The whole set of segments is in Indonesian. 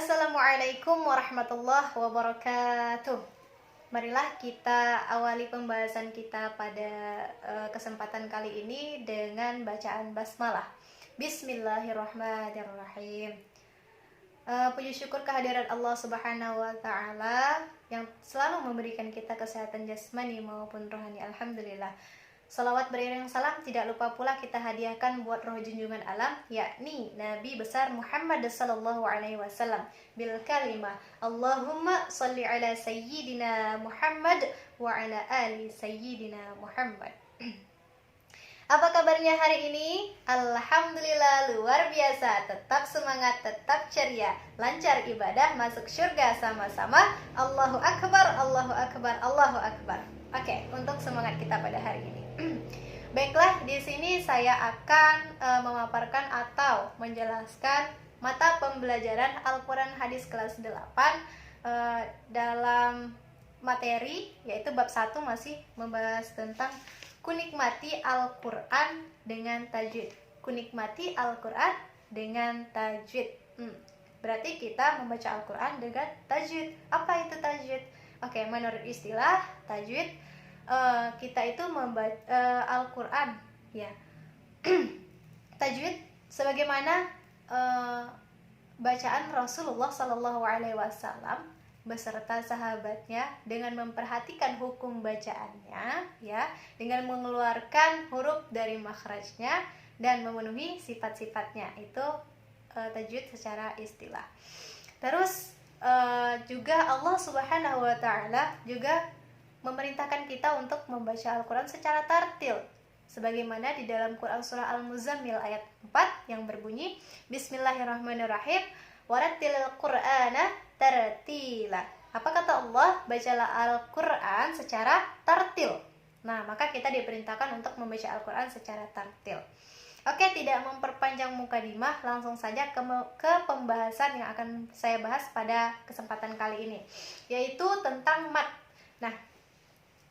Assalamualaikum warahmatullahi wabarakatuh. Marilah kita awali pembahasan kita pada kesempatan kali ini dengan bacaan basmalah. Bismillahirrahmanirrahim. Puji syukur kehadirat Allah Subhanahu wa taala yang selalu memberikan kita kesehatan jasmani maupun rohani. Alhamdulillah. Salawat beriring salam tidak lupa pula kita hadiahkan buat roh junjungan alam, yakni Nabi besar Muhammad sallallahu alaihi wasallam bil kalimah Allahumma shalli ala sayyidina Muhammad wa ala ali sayyidina Muhammad. Apa kabarnya hari ini? Alhamdulillah luar biasa, tetap semangat, tetap ceria, lancar ibadah, masuk surga sama-sama. Allahu akbar, Allahu akbar, Allahu akbar. Oke, untuk semangat kita pada hari ini. Baiklah, di sini saya akan memaparkan atau menjelaskan mata pembelajaran Al-Quran Hadis kelas 8 dalam materi, yaitu bab 1 masih membahas tentang kunikmati Al-Quran dengan tajwid. Kunikmati Al-Quran dengan tajwid. Berarti kita membaca Al-Quran dengan tajwid. Apa itu tajwid? Oke, menurut istilah tajwid, kita itu membaca Al-Quran, ya. Tajwid sebagaimana bacaan Rasulullah Sallallahu Alaihi Wasallam beserta sahabatnya dengan memperhatikan hukum bacaannya, ya, dengan mengeluarkan huruf dari makhrajnya dan memenuhi sifat-sifatnya. Itu tajwid secara istilah. Terus juga Allah Subhanahu wa taala juga memerintahkan kita untuk membaca Al-Quran secara tartil, sebagaimana di dalam Quran surah Al-Muzammil ayat 4 yang berbunyi Bismillahirrahmanirrahim warattilil Qur'ana tartila. Apa kata Allah? Bacalah Al-Quran secara tartil. Nah, maka kita diperintahkan untuk membaca Al-Quran secara tartil. Oke, tidak memperpanjang mukadimah, langsung saja ke pembahasan yang akan saya bahas pada kesempatan kali ini, yaitu tentang mat. Nah,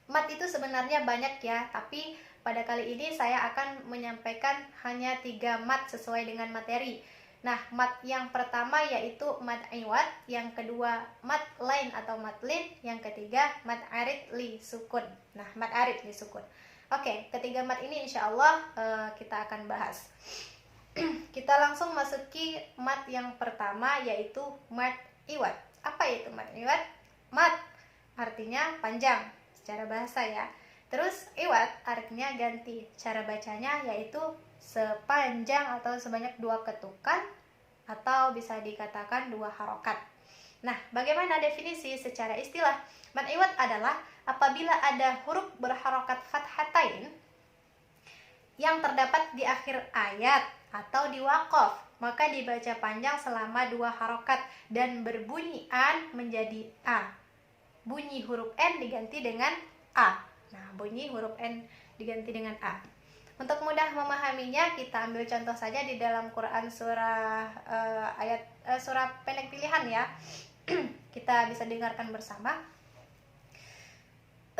mat itu sebenarnya banyak ya, tapi pada kali ini saya akan menyampaikan hanya 3 mat sesuai dengan materi. Nah, mat yang pertama yaitu mat iwad, yang kedua mat lain atau mat lin, yang ketiga mat arid li sukun. Nah, mat arid li sukun. Oke, ketiga mat ini insya Allah kita akan bahas. Kita langsung masuki mat yang pertama yaitu mat iwad. Apa itu mat iwad? Mat artinya panjang secara bahasa ya. Terus iwad artinya ganti. Cara bacanya yaitu sepanjang atau sebanyak 2 ketukan atau bisa dikatakan 2 harokat. Nah, bagaimana definisi secara istilah? Mat iwad adalah apabila ada huruf berharokat fathatain yang terdapat di akhir ayat atau di waqaf, maka dibaca panjang selama 2 harokat dan berbunyi an menjadi a. Bunyi huruf N diganti dengan A. Nah, bunyi huruf N diganti dengan A. Untuk mudah memahaminya, kita ambil contoh saja di dalam Quran surah surah pendek pilihan ya. Kita bisa dengarkan bersama.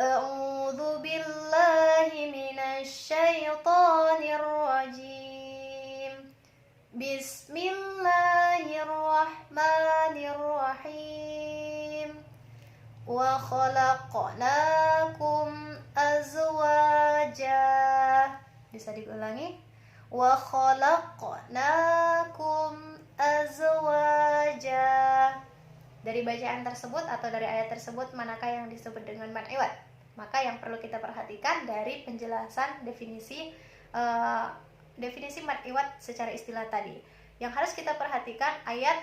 A'udzu billahi minasyaitonir rajim. Bismillahirrahmanirrahim. Wa khalaqnakum azwaja. Bisa diulangi. Wa khalaqnakum azwaja. Dari bacaan tersebut atau dari ayat tersebut manakah yang disebut dengan mat iwad? Maka yang perlu kita perhatikan dari penjelasan definisi mat iwad secara istilah tadi. Yang harus kita perhatikan ayat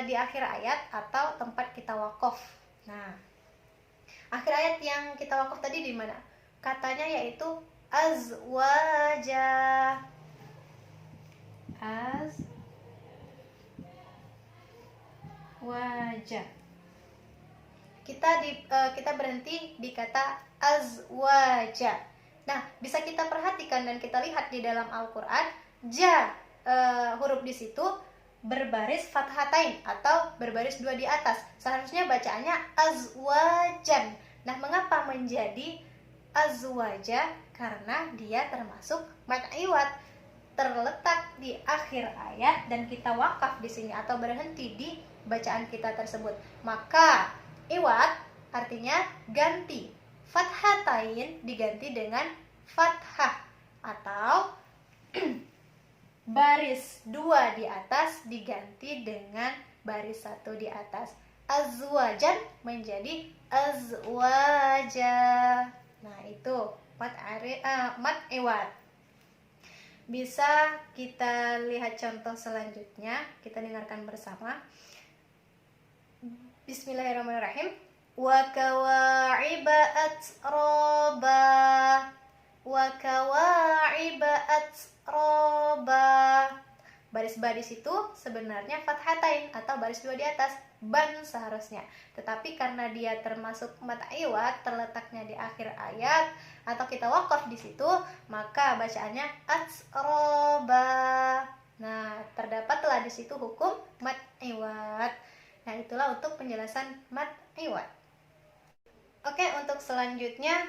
di akhir ayat atau tempat kita wakaf. Nah, akhir ayat yang kita wakaf tadi di mana? Katanya yaitu azwaja. Azwaja. Kita berhenti di kata azwaja. Nah, bisa kita perhatikan dan kita lihat di dalam Al-Quran, huruf di situ berbaris fathatain atau berbaris 2 di atas. Seharusnya bacaannya azwajan. Nah, mengapa menjadi azwaja? Karena dia termasuk mat iwad. terletak di akhir ayat dan kita wakaf di sini atau berhenti di bacaan kita tersebut, maka iwad artinya ganti. Fathatain diganti dengan fathah atau baris 2 di atas diganti dengan baris 1 di atas. Azwajan menjadi azwaja. Nah, itu mat iwad. Bisa kita lihat contoh selanjutnya, kita dengarkan bersama. Bismillahirrahmanirrahim. Wa kawa'iba atraba. Wa kawa'iba atraba. Baris-baris itu sebenarnya fathatain atau baris 2 di atas, ban seharusnya. Tetapi karena dia termasuk mat iwad, terletaknya di akhir ayat atau kita wakaf di situ, maka bacaannya atraba. Nah, terdapatlah di situ hukum mat iwad. Nah, itulah untuk penjelasan mat iwad. Oke, untuk selanjutnya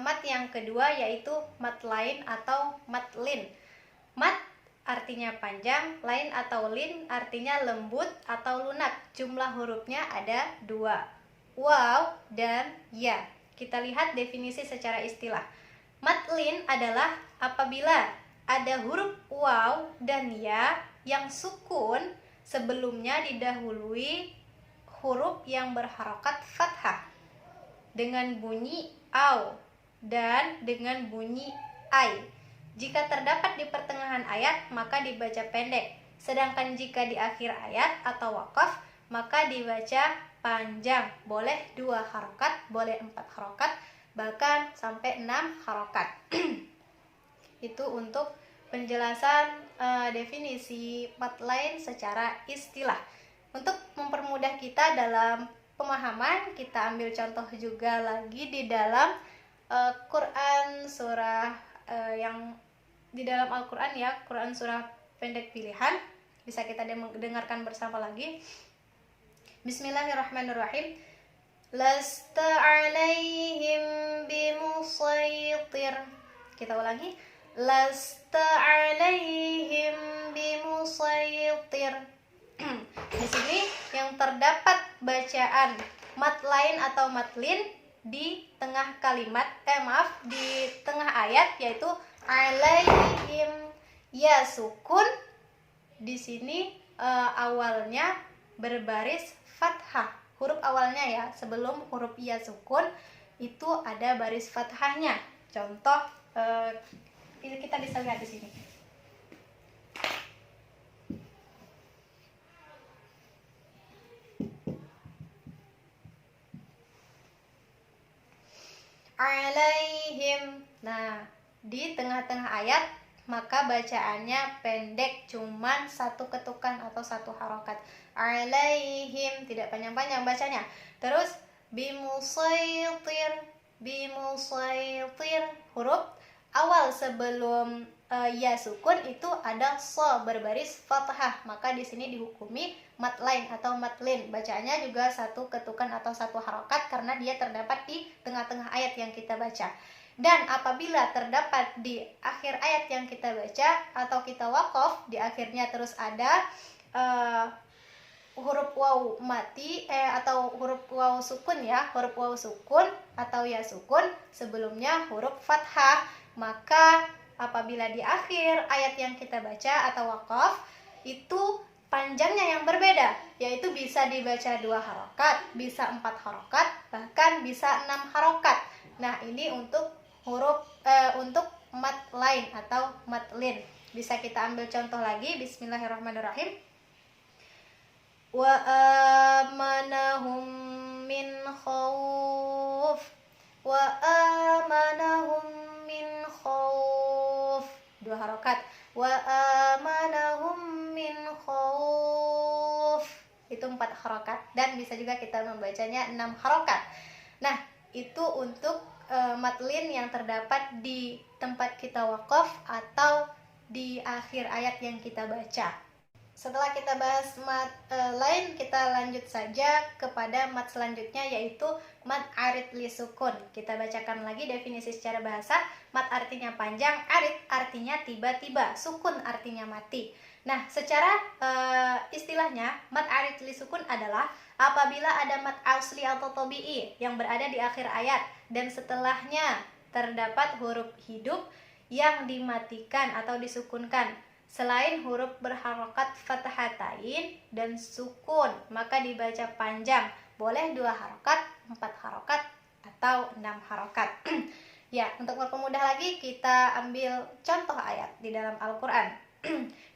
mat yang kedua yaitu mat lain atau mat lin. Mat artinya panjang, lain atau lin artinya lembut atau lunak. Jumlah hurufnya ada 2, waw dan ya. Kita lihat definisi secara istilah. Mat lin adalah apabila ada huruf waw dan ya yang sukun sebelumnya didahului huruf yang berharokat fathah dengan bunyi au dan dengan bunyi ai. Jika terdapat di pertengahan ayat, maka dibaca pendek. Sedangkan jika di akhir ayat atau wakaf, maka dibaca panjang. Boleh 2 harokat, boleh 4 harokat, bahkan sampai 6 harokat. Itu untuk penjelasan definisi mat lain secara istilah. Untuk mempermudah kita dalam pemahaman, kita ambil contoh juga lagi di dalam Quran surah yang di dalam Al-Quran ya, Quran surah pendek pilihan. Bisa kita dengarkan bersama lagi. Bismillahirrahmanirrahim. Lasta alaihim bimusaytir. Kita ulangi. Lasta alaihim bimusaytir. Di sini yang terdapat bacaan mat lain atau mat lin di tengah kalimat, di tengah ayat, yaitu alaihim. Ya sukun di sini awalnya berbaris fathah. Huruf awalnya ya, sebelum huruf ya sukun itu ada baris fathahnya. Contoh ini kita bisa lihat di sini. Alaihim. Nah, di tengah-tengah ayat maka bacaannya pendek, cuman 1 ketukan atau 1 harokat. Alaihim, tidak panjang-panjang bacanya. Terus bimusaytir, bimusaytir. Huruf awal sebelum ya sukun itu ada so berbaris fathah, maka di sini dihukumi mat lain atau mat lin. Bacaannya juga 1 ketukan atau 1 harokat karena dia terdapat di tengah-tengah ayat yang kita baca. Dan apabila terdapat di akhir ayat yang kita baca atau kita wakaf, di akhirnya terus ada huruf waw mati atau huruf waw sukun ya, huruf waw sukun atau ya sukun sebelumnya huruf fathah, maka apabila di akhir ayat yang kita baca atau wakaf itu panjangnya yang berbeda, yaitu bisa dibaca 2 harokat, bisa 4 harokat, bahkan bisa 6 harokat. Nah, ini untuk huruf untuk mat lain atau mat lin. Bisa kita ambil contoh lagi. Bismillahirrahmanirrahim. Wa amanahum min khauf. Wa amanahum min khauf. 2 harokat. Wa amanahum min khauf. Itu 4 harokat. Dan bisa juga kita membacanya 6 harokat. Nah, itu untuk mat lin yang terdapat di tempat kita wakaf atau di akhir ayat yang kita baca. Setelah kita bahas mat lain, kita lanjut saja kepada mat selanjutnya, yaitu mat arid li sukun. Kita bacakan lagi definisi secara bahasa. Mat artinya panjang, arid artinya tiba-tiba, sukun artinya mati. Nah, secara istilahnya, mat arid li sukun adalah apabila ada mat asli atau tobi'i yang berada di akhir ayat dan setelahnya terdapat huruf hidup yang dimatikan atau disukunkan selain huruf berharokat fathatain dan sukun, maka dibaca panjang, boleh 2 harokat, 4 harokat, atau 6 harokat. Ya, untuk mempermudah lagi, kita ambil contoh ayat di dalam Al-Quran.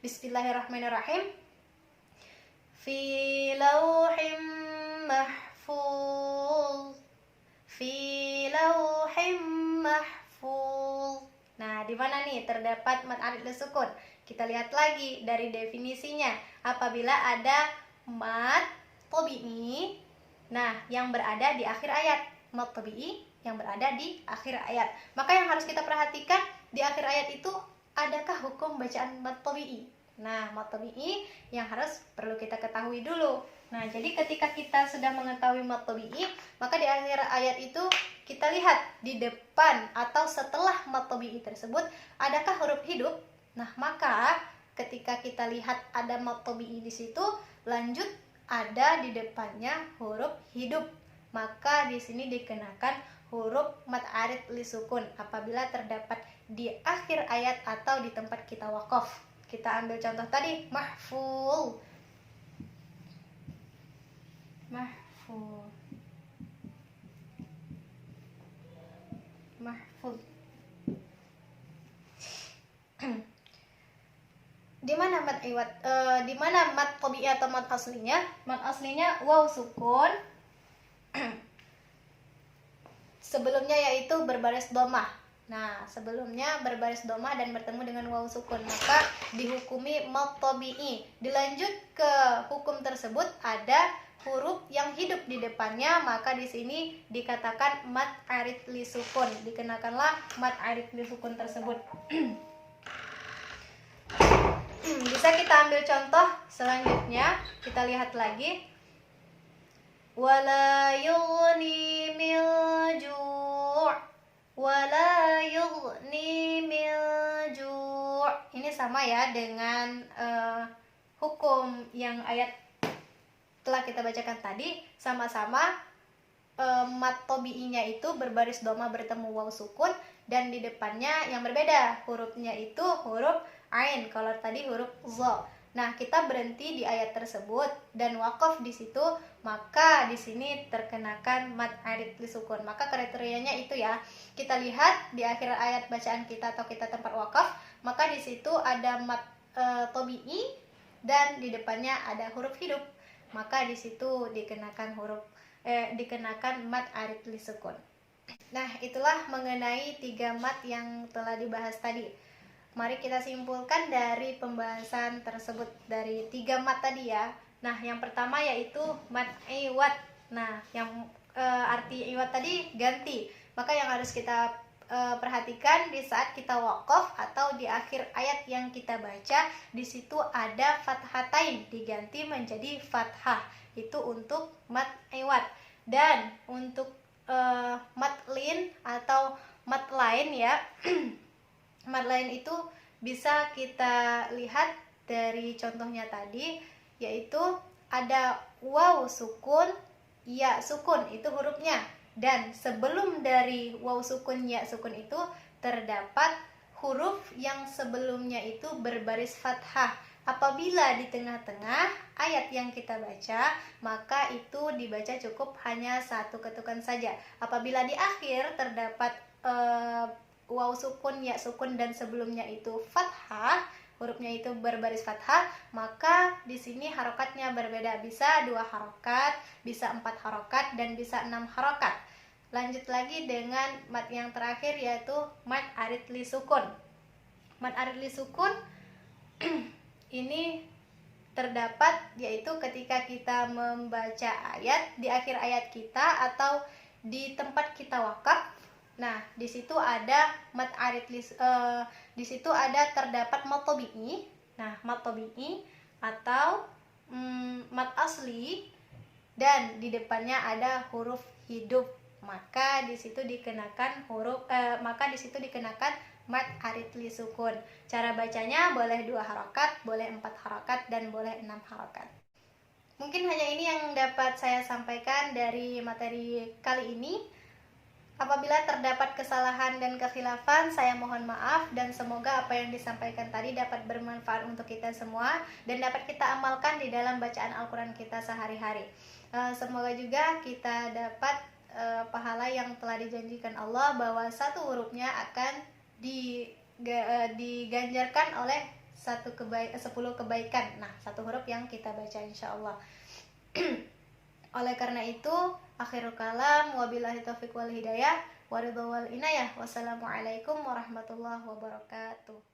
Bismillahirrahmanirrahim. Fi lauhim mahfuz, fi lauhim mahfuz. Nah, di mana nih terdapat mat arid li sukun? Kita lihat lagi dari definisinya. Apabila ada mat tobi'i, nah yang berada di akhir ayat, mat tobi'i yang berada di akhir ayat, maka yang harus kita perhatikan di akhir ayat itu adakah hukum bacaan mat tobi'i. Nah, mat tobi'i yang perlu kita ketahui dulu. Nah, jadi ketika kita sudah mengetahui mat tobi'i, maka di akhir ayat itu kita lihat di depan atau setelah mat tobi'i tersebut adakah huruf hidup. Nah, maka ketika kita lihat ada mat tobi'i di situ, lanjut ada di depannya huruf hidup, maka di sini dikenakan huruf mat arid li sukun apabila terdapat di akhir ayat atau di tempat kita wakaf. Kita ambil contoh tadi, mahfuz. Mahfuz. Mahfuz. Di mana mat iwat? Di mana mat tobi'i atau mat aslinya? Mat aslinya waw sukun. Sebelumnya yaitu berbaris dhammah. Nah, sebelumnya berbaris dhammah dan bertemu dengan waw sukun, maka dihukumi mat tobi'i. Dilanjut ke hukum tersebut ada huruf yang hidup di depannya, maka di sini dikatakan mat arid li sukun. Dikenakanlah mat arid li sukun tersebut. Bisa kita ambil contoh selanjutnya, kita lihat lagi. Wala yughni mil ju', wala yughni mil ju'. Ini sama ya dengan hukum yang ayat telah kita bacakan tadi, sama-sama mat tobi'inya itu berbaris dhammah bertemu waw sukun dan di depannya yang berbeda, hurufnya itu huruf ain, kalau tadi huruf za. Nah, kita berhenti di ayat tersebut dan wakaf di situ, maka di sini terkenakan mat arid li sukun. Maka kriterianya itu ya. Kita lihat di akhir ayat bacaan kita atau kita tempat wakaf, maka di situ ada mat tobi'i dan di depannya ada huruf hidup. Maka di situ dikenakan dikenakan mat arid li sukun. Nah, itulah mengenai 3 mat yang telah dibahas tadi. Mari kita simpulkan dari pembahasan tersebut dari 3 mat tadi ya. Nah, yang pertama yaitu mat iwat. Nah, yang arti iwat tadi ganti. Maka yang harus kita perhatikan di saat kita wakaf atau di akhir ayat yang kita baca, di situ ada fathatain diganti menjadi fathah. Itu untuk mat iwat. Dan untuk mat lin atau mat lain ya. Mat lain itu bisa kita lihat dari contohnya tadi, yaitu ada waw sukun, ya sukun, itu hurufnya. Dan sebelum dari waw sukun, ya sukun itu terdapat huruf yang sebelumnya itu berbaris fathah. Apabila di tengah-tengah ayat yang kita baca, maka itu dibaca cukup hanya 1 ketukan saja. Apabila di akhir terdapat waw sukun, ya sukun dan sebelumnya itu fathah, hurufnya itu berbaris fathah, maka di sini harokatnya berbeda, bisa 2 harokat, bisa 4 harokat, dan bisa 6 harokat. Lanjut lagi dengan mat yang terakhir yaitu mat arid li sukun. Mat arid li sukun ini terdapat yaitu ketika kita membaca ayat di akhir ayat kita atau di tempat kita wakaf. Nah, di situ ada mat arid di situ ada terdapat mat tobi'i. Nah, mat tobi'i atau mad asli dan di depannya ada huruf hidup, maka di situ dikenakan mad aritli sukun. Cara bacanya boleh 2 harokat, boleh 4 harokat, dan boleh 6 harokat. Mungkin hanya ini yang dapat saya sampaikan dari materi kali ini. Apabila terdapat kesalahan dan kekhilafan, saya mohon maaf, dan semoga apa yang disampaikan tadi dapat bermanfaat untuk kita semua dan dapat kita amalkan di dalam bacaan Al-Quran kita sehari-hari. Semoga juga kita dapat pahala yang telah dijanjikan Allah, bahwa satu hurufnya akan diganjarkan oleh 10 kebaikan. Nah, satu huruf yang kita baca insya Allah. Oleh karena itu, akhirul kalam, wabillahi taufiq wal hidayah, waridho wal inayah. Wassalamualaikum warahmatullahi wabarakatuh.